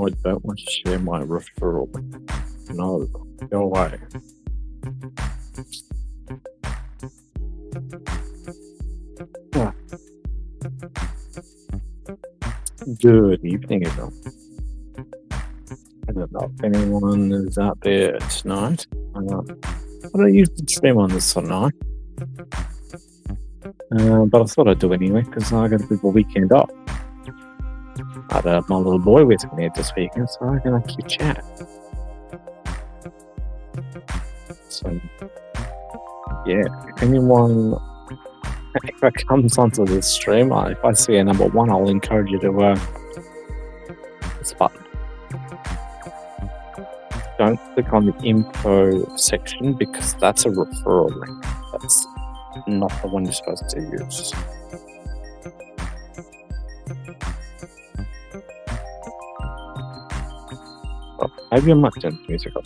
I don't want to share my referral. No, go away. Ah, good evening, everyone. I don't know if anyone is out there tonight. I don't usually stream on this tonight, but I thought I'd do anyway because I got a bit of a weekend off. I had my little boy with me this weekend, so I'm gonna keep chat. So, yeah, if anyone if it comes onto this stream, if I see a number one, I'll encourage you to this button. Don't click on the info section because that's a referral link. That's not the one you're supposed to use. Oh, maybe I might turn the music off.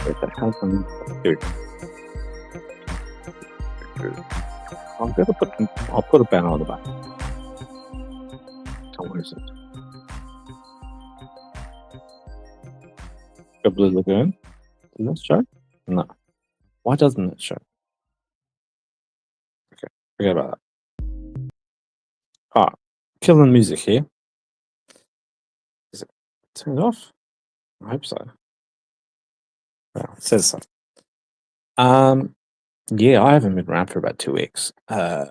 Wait, that has some dude. I'll put a banner on the back. Oh, where is it? The Blue Lagoon? Does that show? No. Why doesn't it show? Okay, forget about that. Ah, killing music here. Is it turned off? I hope so. Well, it says so. Yeah, I haven't been around for about 2 weeks. The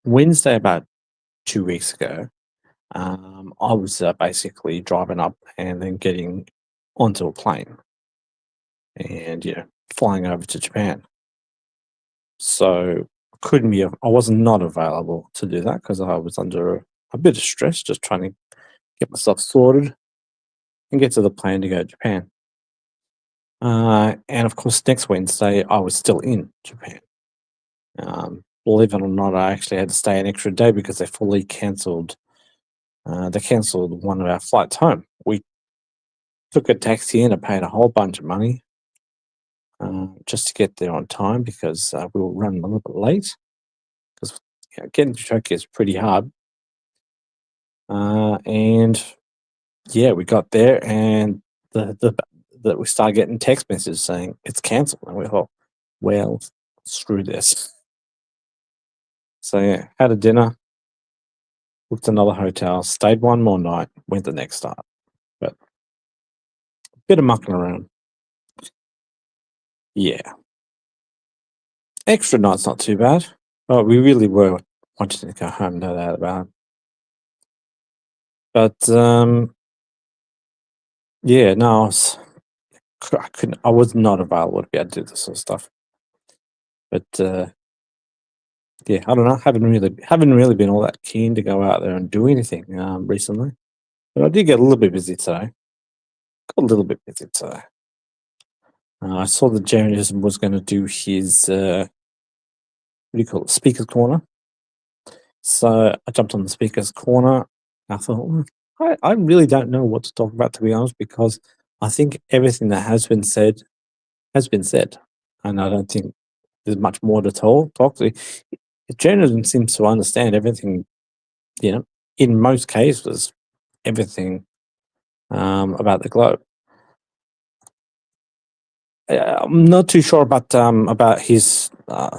Wednesday about 2 weeks ago, I was basically driving up and then getting onto a plane and flying over to Japan. So I was not available to do that because I was under a bit of stress, just trying to get myself sorted and get to the plane to go to Japan. And of course, next Wednesday I was still in Japan. Believe it or not, I actually had to stay an extra day because they fully cancelled. They cancelled one of our flights home. We took a taxi in and paid a whole bunch of money just to get there on time because we were running a little bit late. Because getting to Tokyo is pretty hard. And yeah, we got there and that we started getting text messages saying it's cancelled, and we thought, well, screw this. So yeah, had a dinner, booked another hotel, stayed one more night, went the next night. But a bit of mucking around. Yeah. Extra night's not too bad. Oh, we really were wanting to go home, no doubt about it. But yeah, no, I was not available to be able to do this sort of stuff. But yeah, I don't know. Haven't really been all that keen to go out there and do anything recently. But I did get a little bit busy today. I saw that Jeremy was going to do his what do you call it, speaker's corner. So I jumped on the speaker's corner. I thought, I really don't know what to talk about, to be honest, because I think everything that has been said, and I don't think there's much more to talk to. Journalism seems to understand everything, in most cases, everything about the globe. I'm not too sure about his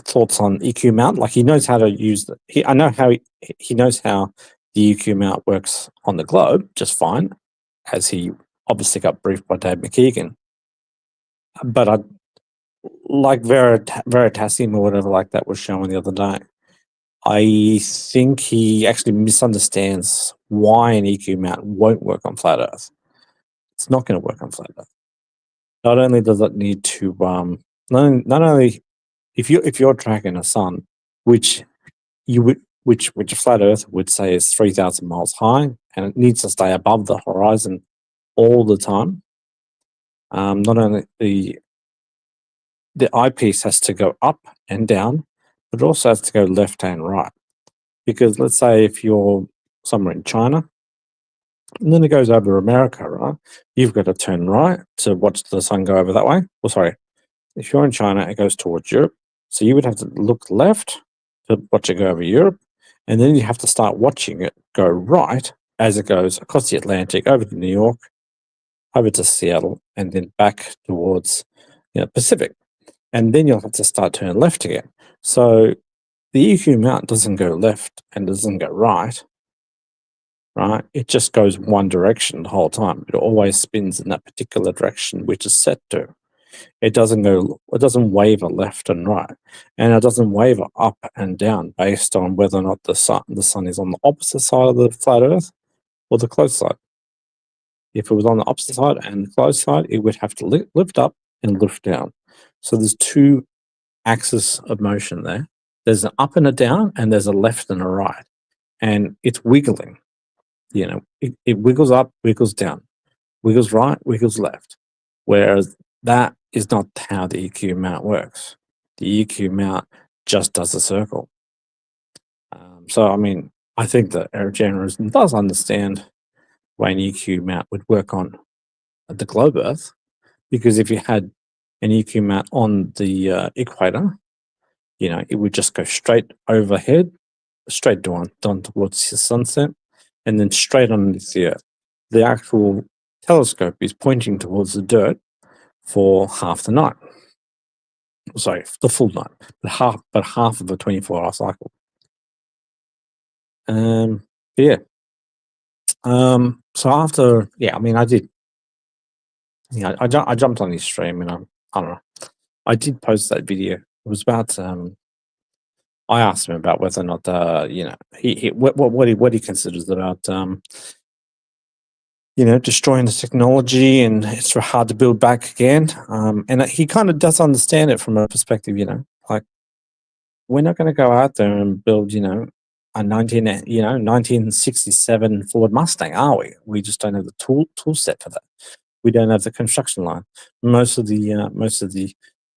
thoughts on EQ mount. Like, he knows how to use I know how he knows how the EQ mount works on the globe just fine, as he obviously got briefed by Dave McKeegan. But I like Veritasium or whatever like that was shown the other day. I think he actually misunderstands why an EQ mount won't work on flat Earth. It's not going to work on flat Earth. Not only does it need to not only if you're tracking a sun, which a flat Earth would say is 3,000 miles high, and it needs to stay above the horizon all the time. Not only the eyepiece has to go up and down, but it also has to go left and right. Because let's say if you're somewhere in China, and then it goes over America, right? You've got to turn right to watch the sun go over that way. Well, sorry, if you're in China, it goes towards Europe. So you would have to look left to watch it go over Europe, And then you have to start watching it go right as it goes across the Atlantic, over to New York, over to Seattle, and then back towards Pacific. And then you'll have to start turning left again. So the EQ mount doesn't go left and doesn't go right. Right? It just goes one direction the whole time. It always spins in that particular direction, which is set to. It doesn't waver left and right, and it doesn't waver up and down based on whether or not the sun is on the opposite side of the flat Earth or the close side. If it was on the opposite side and the close side, it would have to lift up and lift down. So there's two axes of motion there. There's an up and a down, and there's a left and a right, and it's wiggling. It wiggles up, wiggles down, wiggles right, wiggles left. Whereas that is not how the EQ mount works. The EQ mount just does a circle. So, I mean, I think that Eric Janoris does understand why an EQ mount would work on the globe Earth, because if you had an EQ mount on the equator, it would just go straight overhead, straight down towards the sunset, and then straight underneath the Earth. The actual telescope is pointing towards the dirt for half the night. Sorry, the full night, but half of the 24-hour cycle. Yeah. So after, I mean, I did. I jumped on his stream, and I don't know. I did post that video. It was about. I asked him about whether or not what he considers about destroying the technology, and it's hard to build back again. And he kind of does understand it from a perspective, like, we're not going to go out there and build, a 1967 Ford Mustang, are we? We just don't have the tool set for that. We don't have the construction line. Most of the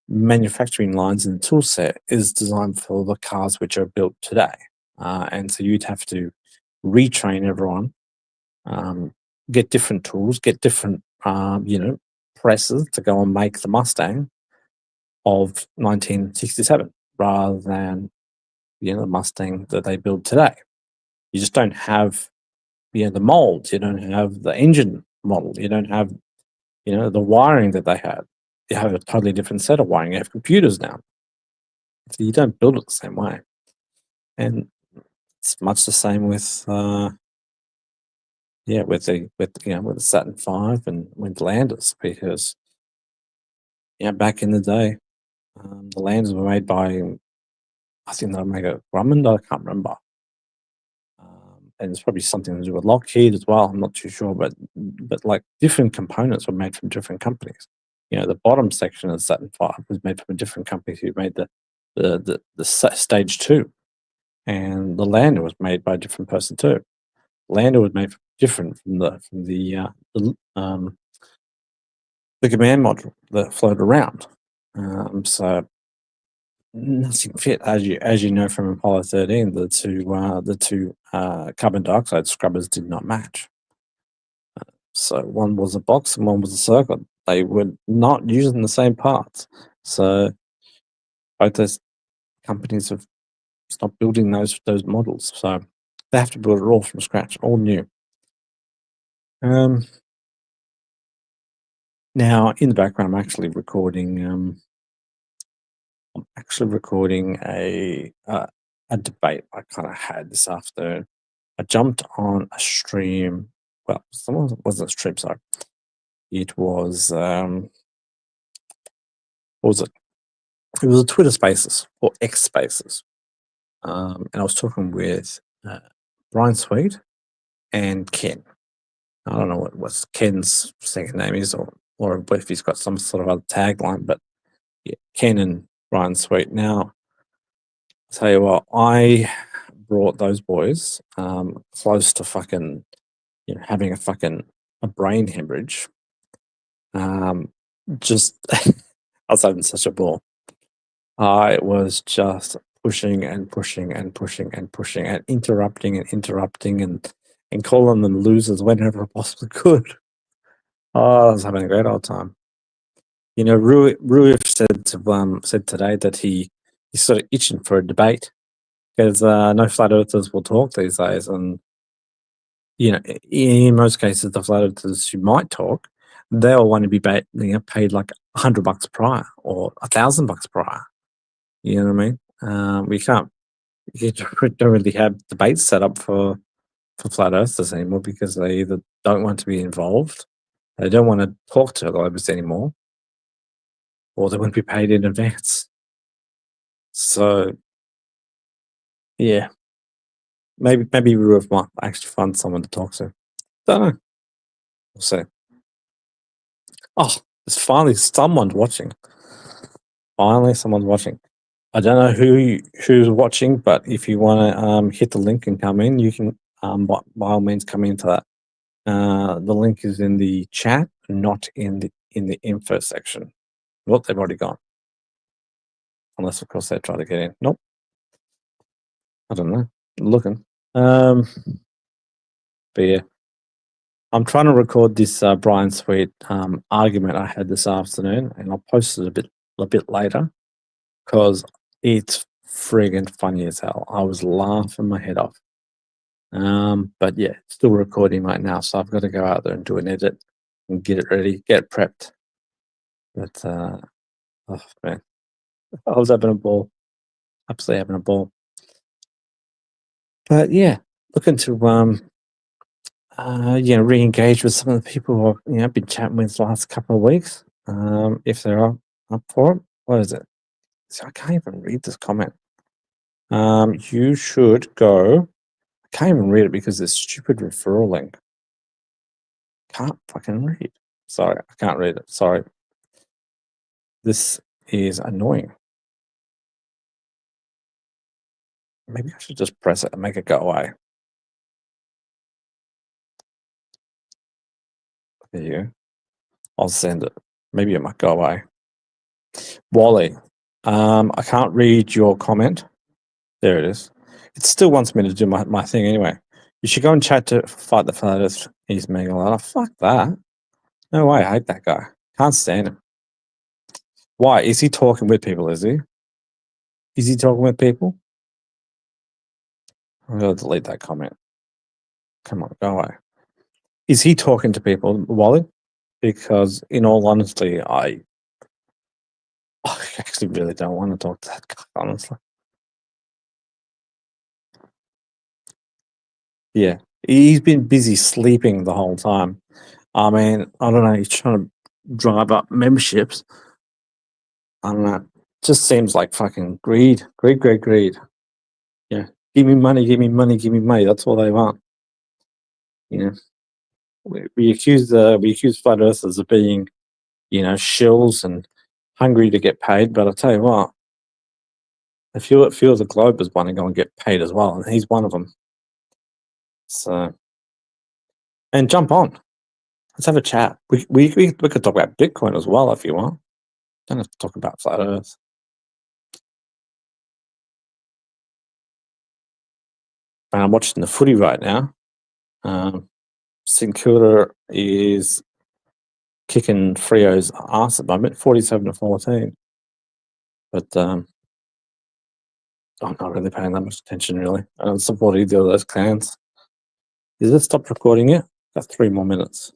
manufacturing lines in the tool set is designed for the cars which are built today, and so you'd have to retrain everyone. Get different tools, get different, presses to go and make the Mustang of 1967 rather than, the Mustang that they build today. You just don't have, the molds. You don't have the engine model. You don't have, the wiring that they had. You have a totally different set of wiring. You have computers now. So you don't build it the same way. And it's much the same with, with the Saturn V and with landers, because back in the day, the landers were made by, I think they were made at Grumman. I can't remember, and it's probably something to do with Lockheed as well. I'm not too sure, but like different components were made from different companies. The bottom section of Saturn V was made from a different company who made the stage 2, and the lander was made by a different person too. Lander was made different from the command module that floated around. So nothing fit, as you know from Apollo 13. The two carbon dioxide scrubbers did not match. So one was a box and one was a circle. They were not using the same parts. So both those companies have stopped building those models. So they have to build it all from scratch, all new. Now, in the background, I'm actually recording. A debate I kind of had this afternoon. I jumped on a stream. Well, someone wasn't a stream, sorry. It was what was it? It was a Twitter Spaces or X Spaces, and I was talking with Brian Sweet and Ken. I don't know what Ken's second name is, or if he's got some sort of other tagline, but Ken and Brian Sweet. Now, I'll tell you what, I brought those boys close to fucking, having a brain hemorrhage. Just, I was having such a ball. I was just pushing and pushing and pushing and pushing and interrupting and calling them losers whenever I possibly could. Oh, I was having a great old time. Ruif said today that he's sort of itching for a debate. because no flat earthers will talk these days, and in most cases, the flat earthers who might talk, they'll want to be paid like $100 prior or $1,000 prior. You know what I mean? We can't. You don't really have debates set up for flat earthers anymore because they either don't want to be involved, they don't want to talk to globalists anymore, or they won't be paid in advance. So, yeah, maybe Ruth might actually find someone to talk to. Don't know. We'll see. Oh, there's finally someone watching. Finally, someone's watching. I don't know who's watching, but if you want to hit the link and come in, you can by all means come into that. The link is in the chat, not in the info section. Well, they've already gone. Unless, of course, they try to get in. Nope. I don't know. Looking. But yeah, I'm trying to record this Brian Sweet argument I had this afternoon, and I'll post it a bit later because it's friggin' funny as hell. I was laughing my head off. But yeah, still recording right now, so I've got to go out there and do an edit and get it ready, get it prepped. But oh man, I was having a ball, absolutely having a ball. But yeah, looking to re-engage with some of the people who I've been chatting with the last couple of weeks. If they're up for it. What is it? So I can't even read this comment. You should go. I can't even read it because this stupid referral link. Can't fucking read. Sorry, I can't read it. Sorry. This is annoying. Maybe I should just press it and make it go away. There you go. I'll send it. Maybe it might go away. Wally, I can't read your comment. There it is. It still wants me to do my thing anyway. You should go and chat to Fight the Flat Earth. He's Megalana. Fuck that. No way. I hate that guy. Can't stand him. Why? Is he talking with people, is he? Is he talking with people? I'm going to delete that comment. Come on, go away. Is he talking to people, Wally? Because, in all honesty, I actually really don't want to talk to that guy, honestly. Yeah, he's been busy sleeping the whole time. I mean, I don't know, he's trying to drive up memberships. I don't know. Just seems like fucking greed. Yeah. Give me money, give me money, give me money. That's all they want. We accuse flat earthers of being, shills and hungry to get paid, but I tell you what, I feel the globers want to go and get paid as well, and he's one of them. So, and jump on. Let's have a chat. We could talk about Bitcoin as well if you want. Don't have to talk about flat Earth. And I'm watching the footy right now. St Kilda is kicking Frio's ass at the moment, 47-14. But I'm not really paying that much attention, really. I don't support either of those clans. Is it stopped recording yet? Got 3 more minutes.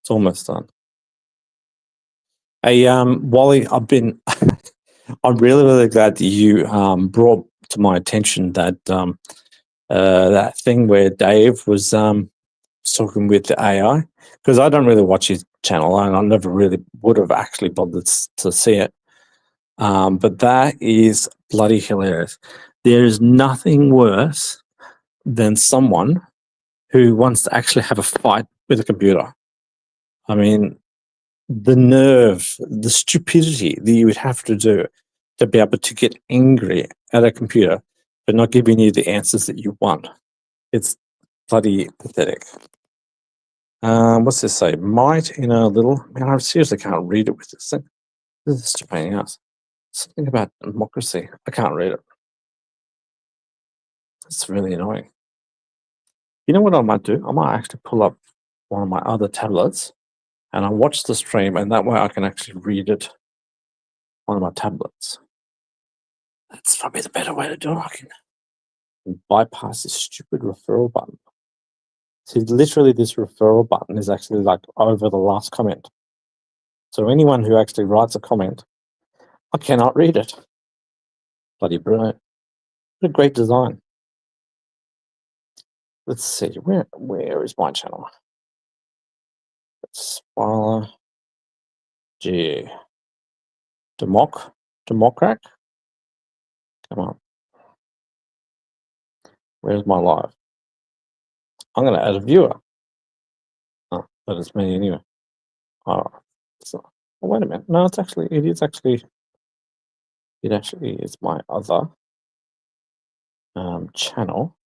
It's almost done. Hey, Wally, I'm really, really glad that you brought to my attention that that thing where Dave was talking with the AI, because I don't really watch his channel and I never really would have actually bothered to see it. But that is bloody hilarious. There is nothing worse than someone who wants to actually have a fight with a computer. I mean, the nerve, the stupidity that you would have to do to be able to get angry at a computer but not giving you the answers that you want. It's bloody pathetic. What's this say? Might in a little... Man, I seriously can't read it with this thing. This is just a pain in the ass. Something about democracy. I can't read it. It's really annoying. You know what I might do? I might actually pull up one of my other tablets and I'll watch the stream, and that way I can actually read it on my tablets. That's probably the better way to do it. I can bypass this stupid referral button. See, literally, this referral button is actually like over the last comment. So anyone who actually writes a comment, I cannot read it. Bloody brilliant. What a great design. Let's see, where is my channel? Spoiler. G. Democrac? Come on. Where's my live? I'm going to add a viewer. Oh, but it's me anyway. Oh, so, oh, wait a minute. No, it actually is my other channel.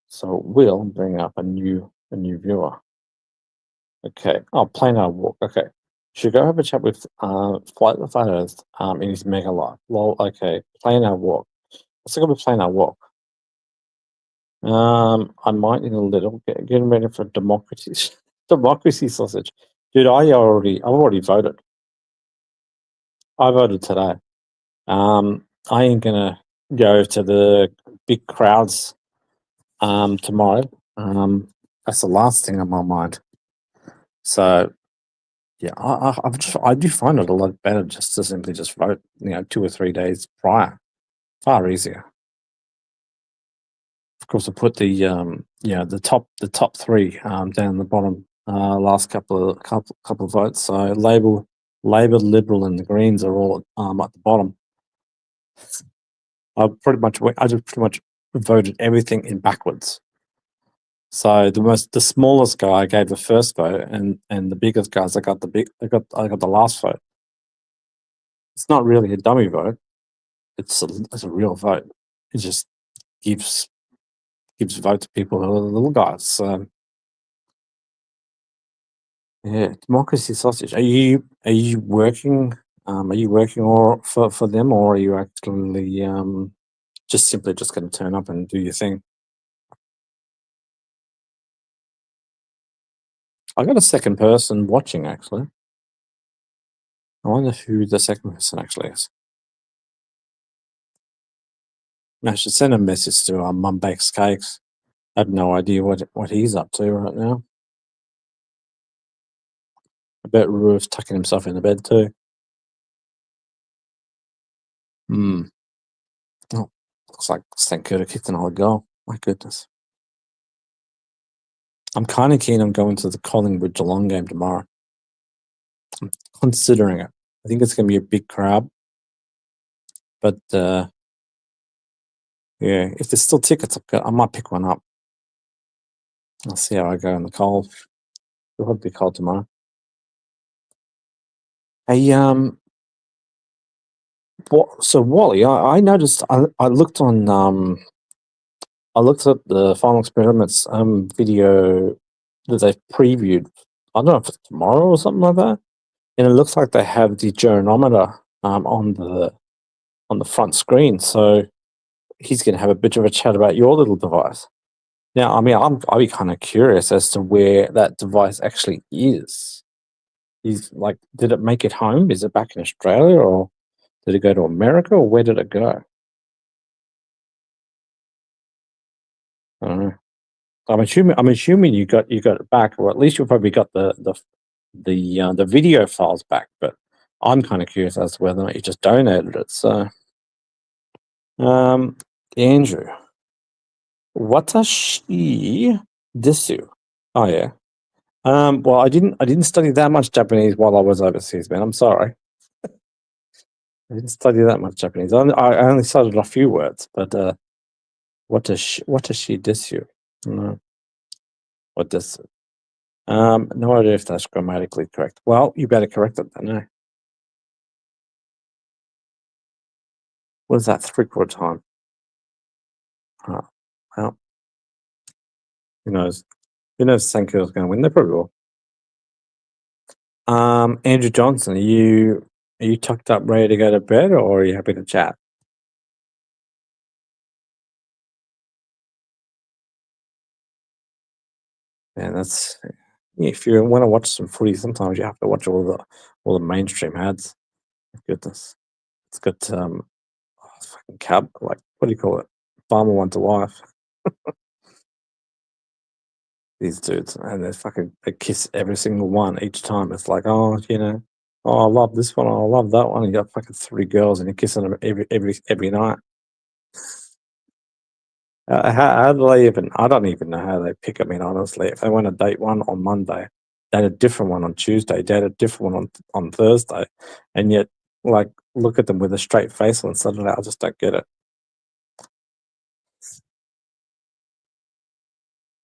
So it will bring up a new viewer. Okay. Oh, Plain Our Walk. Okay. Should go have a chat with Flight the Photos in his mega life. Lol, okay. Plain Our Walk. Let's go with Plain Our Walk. I might need a little getting ready for democracy sausage. Dude, I've already voted. I voted today. I ain't gonna go to the big crowds tomorrow. That's the last thing on my mind. So yeah, I do find it a lot better just to simply just vote, 2 or 3 days prior. Far easier. Of course, I put the top three down the bottom. Last couple of votes. So Labor, Liberal, and the Greens are all at the bottom. I just pretty much voted everything in backwards. So the smallest guy I gave the first vote, and the biggest guys I got the last vote. It's not really a dummy vote. It's a real vote. It just gives vote to people who are the little guys. So yeah, democracy sausage. Are you working? Are you working for them, or are you actually just simply just going to turn up and do your thing? I got a second person watching actually. I wonder who the second person actually is. I should send a message to Mum Bakes Cakes. I have no idea what he's up to right now. I bet Ruth's tucking himself in the bed too. Oh, looks like St Kilda kicked another goal. My goodness. I'm kind of keen on going to the Collingwood Geelong game tomorrow. I'm considering it. I think it's going to be a big crowd. But yeah, if there's still tickets, I might pick one up. I'll see how I go in the cold. It'll be cold tomorrow. Hey, so Wally, I noticed I looked on I looked at the Final Experiments video that they've previewed. I don't know if it's tomorrow or something like that. And it looks like they have the gyronometer on the front screen. So he's going to have a bit of a chat about your little device. Now, I mean, I'll be kind of curious as to where that device actually is. He's like, did it make it home? Is it back in Australia, or did it go to America, or where did it go? I don't know. I'm assuming you got it back, or at least you probably got the video files back. But I'm kind of curious as to whether or not you just donated it. So, Andrew, watashi desu. Oh yeah. Well, I didn't study that much Japanese while I was overseas, man. I'm sorry. I didn't study that much Japanese. I only studied a few words, but watashi desu. No, what desu? No idea if that's grammatically correct. Well, you better correct it then, eh? What is that 3/4 time? Oh, well, who knows? Who knows if Sankyo's going to win? They probably will. Andrew Johnson, are you tucked up, ready to go to bed, or are you happy to chat? Yeah, that's if you want to watch some footy. Sometimes you have to watch all the mainstream ads. Goodness, it's got fucking cab, like, what do you call it? Farmer wants a wife. These dudes, and they kiss every single one each time. It's like, oh, oh, I love this one, oh, I love that one. You got fucking 3 girls, and you're kissing them every night. How do they even? I don't even know how they pick. I mean, honestly, if they want to date one on Monday, they had a different one on Tuesday, they had a different one on Thursday, and yet, like, look at them with a straight face on Saturday. I just don't get it.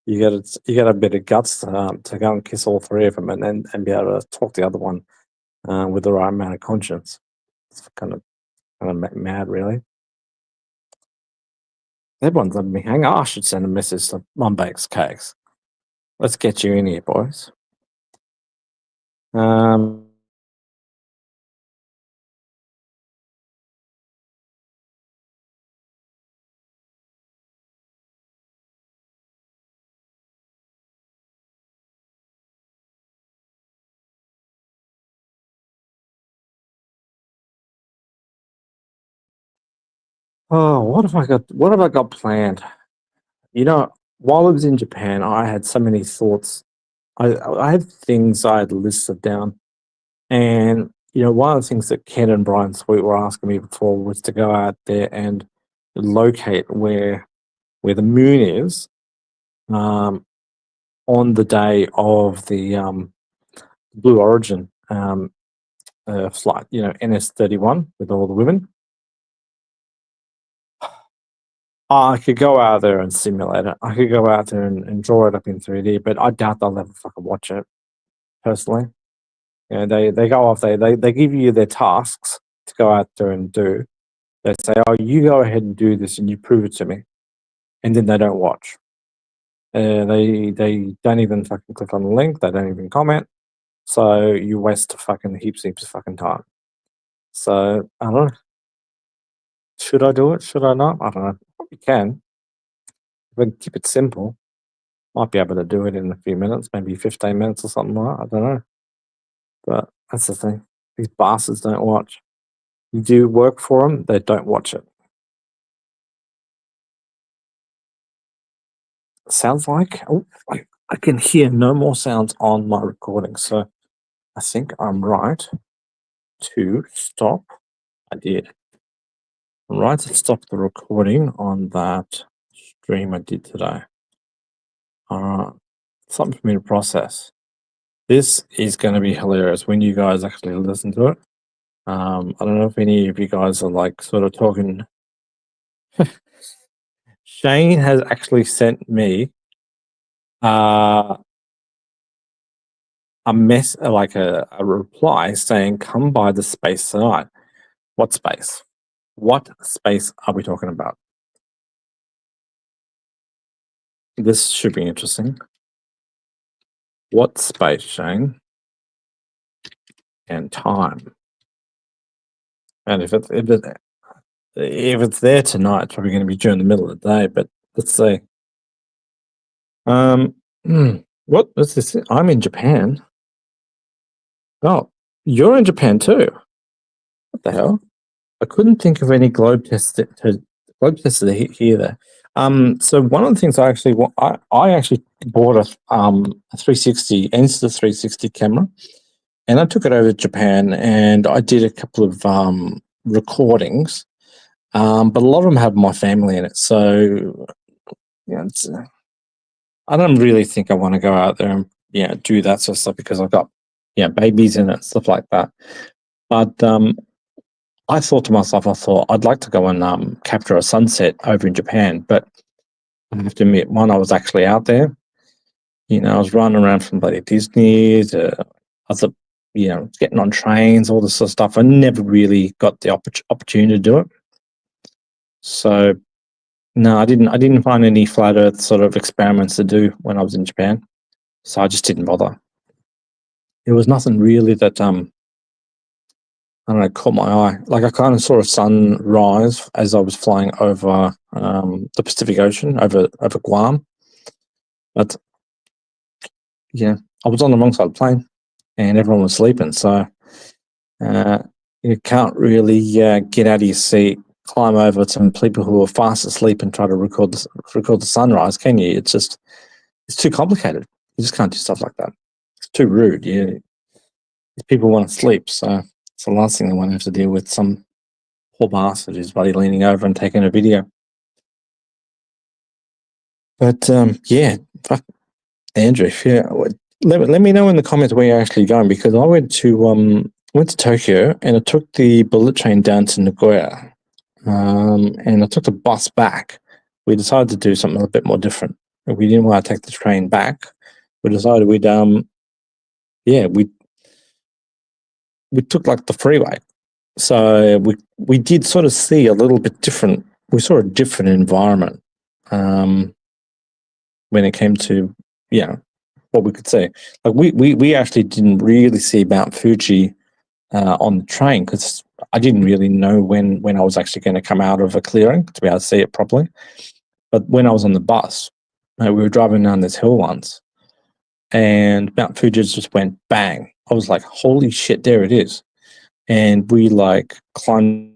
You got a bit of guts to go and kiss all 3 of them, and be able to talk the other one with the right amount of conscience. It's kind of mad, really. Everyone's letting me hang. I should send a message to Mum Bakes Cakes. Let's get you in here, boys. Um, oh, what have I got planned? While I was in Japan, I had so many thoughts. I had things I had listed down, and one of the things that Ken and Brian Sweet were asking me before was to go out there and locate where the moon is, um, on the day of the Blue Origin flight. NS-31 with all the women. I could go out there and simulate it. I could go out there and draw it up in 3D, but I doubt they'll ever fucking watch it, personally. They go off, they give you their tasks to go out there and do. They say, oh, you go ahead and do this and you prove it to me. And then they don't watch. They don't even fucking click on the link. They don't even comment. So you waste fucking heaps of fucking time. So I don't know. Should I do it? Should I not? I don't know. Probably can. If I keep it simple, might be able to do it in a few minutes, maybe 15 minutes or something like that. I don't know. But that's the thing. These bastards don't watch. You do work for them, they don't watch it. Sounds like I can hear no more sounds on my recording, so I think I'm right to stop. I did. I'm right to stop the recording on that stream I did today. Something for me to process. This is going to be hilarious when you guys actually listen to it. I don't know if any of you guys are like sort of talking. Shane has actually sent me a reply saying, "Come by the space tonight." What space? What space are we talking about? This should be interesting. What space, Shane? And time. And if it's there tonight, it's probably going to be during the middle of the day. But let's see. What is this? I'm in Japan. Oh, you're in Japan too. What the hell? I couldn't think of any globe tests here there. So one of the things I actually bought a 360 Insta360 camera, and I took it over to Japan and I did a couple of recordings, but a lot of them have my family in it. So I don't really think I want to go out there and do that sort of stuff because I've got babies in it, stuff like that. But I thought to myself, I'd like to go and capture a sunset over in Japan, but I have to admit, when I was actually out there, I was running around from bloody Disney to other, getting on trains, all this sort of stuff. I never really got the opportunity to do it. So no, I didn't find any flat Earth sort of experiments to do when I was in Japan. So I just didn't bother. There was nothing really that I don't know, caught my eye. Like I kind of saw a sunrise as I was flying over the Pacific Ocean, over Guam. But I was on the wrong side of the plane, and everyone was sleeping. So you can't really get out of your seat climb over to people who are fast asleep and try to record the sunrise, can you? It's too complicated. You just can't do stuff like that. It's too rude. People want to sleep, so it's the last thing they want to have to deal with. Some poor bastard who's bloody leaning over and taking a video. But yeah, fuck, Andrew, let me know in the comments where you're actually going, because I went to Tokyo and I took the bullet train down to Nagoya, and I took the bus back. We decided to do something a bit more different. We didn't want to take the train back. We decided we took like the freeway. So we did sort of see a little bit different. We saw a different environment when it came to what we could see. Like we actually didn't really see Mount Fuji on the train, because I didn't really know when I was actually going to come out of a clearing to be able to see it properly. But when I was on the bus, we were driving down this hill once, and Mount Fuji just went bang. I was like, holy shit, there it is. And we like climbed.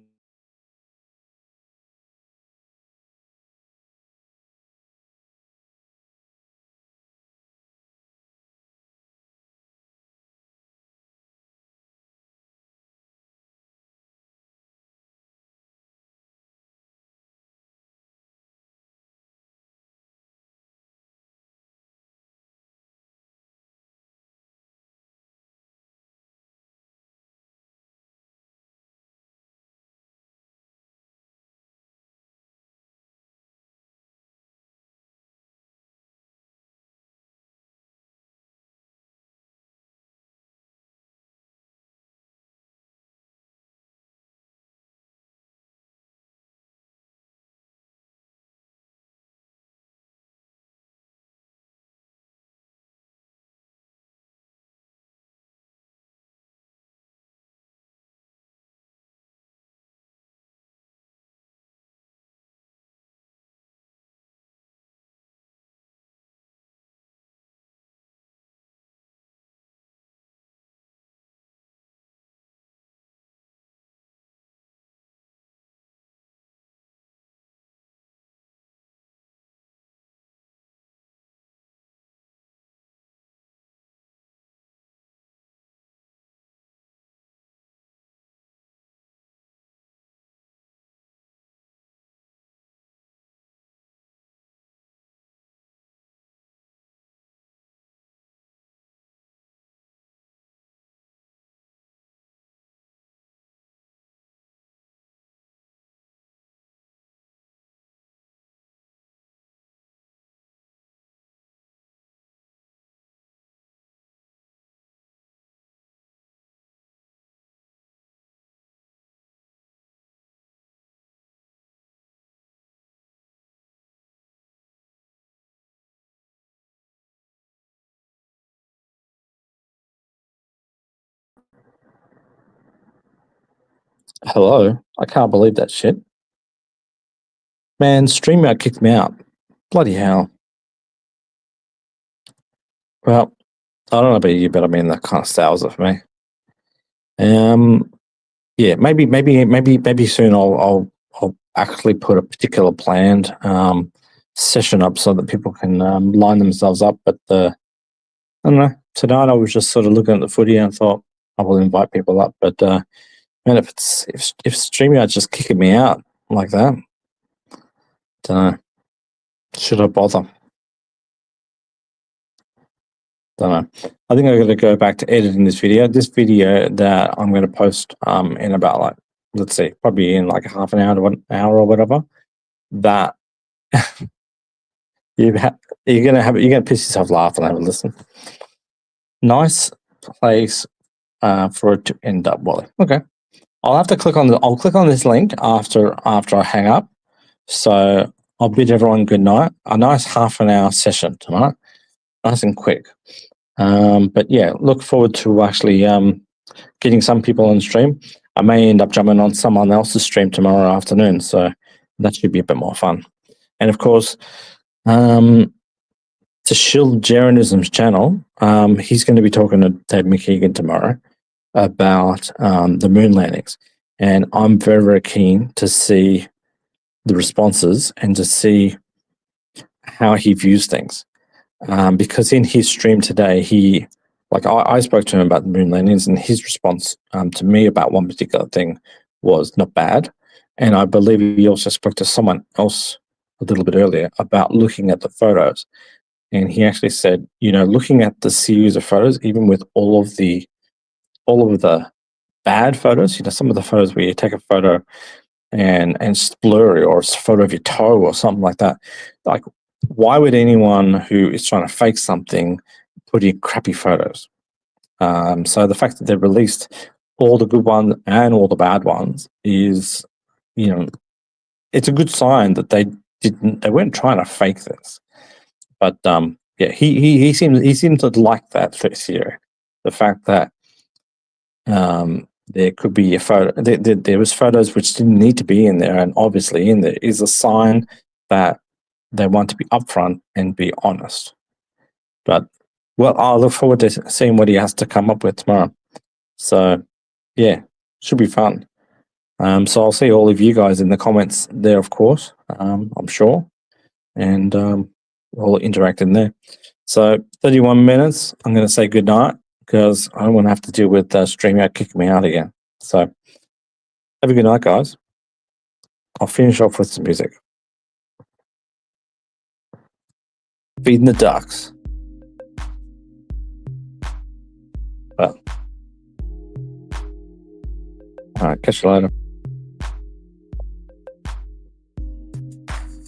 Hello, I can't believe that shit. Man, StreamYard kicked me out. Bloody hell. Well, I don't know about you, but I mean, that kind of sours it for me. Yeah, maybe soon I'll actually put a particular planned session up so that people can line themselves up. But I don't know. Tonight I was just sort of looking at the footy and thought I will invite people up. But man, if StreamYard's just kicking me out like that, don't know. Should I bother? Don't know. I think I'm going to go back to editing this video. This video that I'm going to post in about, like, let's see, probably in like half an hour to 1 hour or whatever. That you're gonna piss yourself laughing over. Listen, nice place for it to end up. Wally. Okay, I'll have to click on I'll click on this link after I hang up. So I'll bid everyone good night. A nice half an hour session tonight, nice and quick. But yeah, look forward to actually getting some people on stream. I may end up jumping on someone else's stream tomorrow afternoon, so that should be a bit more fun. And of course, to Shield Jeranism's channel, he's going to be talking to Dave McKeegan tomorrow about the moon landings. and I'm very, very keen to see the responses and to see how he views things. Because in his stream today, I spoke to him about the moon landings, and his response to me about one particular thing was not bad. And I believe he also spoke to someone else a little bit earlier about looking at the photos. And he actually said, looking at the series of photos, even with all of the bad photos, some of the photos where you take a photo and it's blurry, or it's a photo of your toe or something like that. Like, why would anyone who is trying to fake something put in crappy photos? So the fact that they've released all the good ones and all the bad ones is, it's a good sign that they weren't trying to fake this. But yeah, he seemed to like that theory. The fact that there could be a photo, there was photos which didn't need to be in there, and obviously in there is a sign that they want to be upfront and be honest. But I'll look forward to seeing what he has to come up with tomorrow. So yeah, should be fun. So I'll see all of you guys in the comments there, of course. I'm sure, and we'll interact in there. So 31 minutes. I'm going to say good night, because I don't want to have to deal with StreamYard kicking me out again. So have a good night, guys. I'll finish off with some music. Feeding the ducks. Well, all right, catch you later.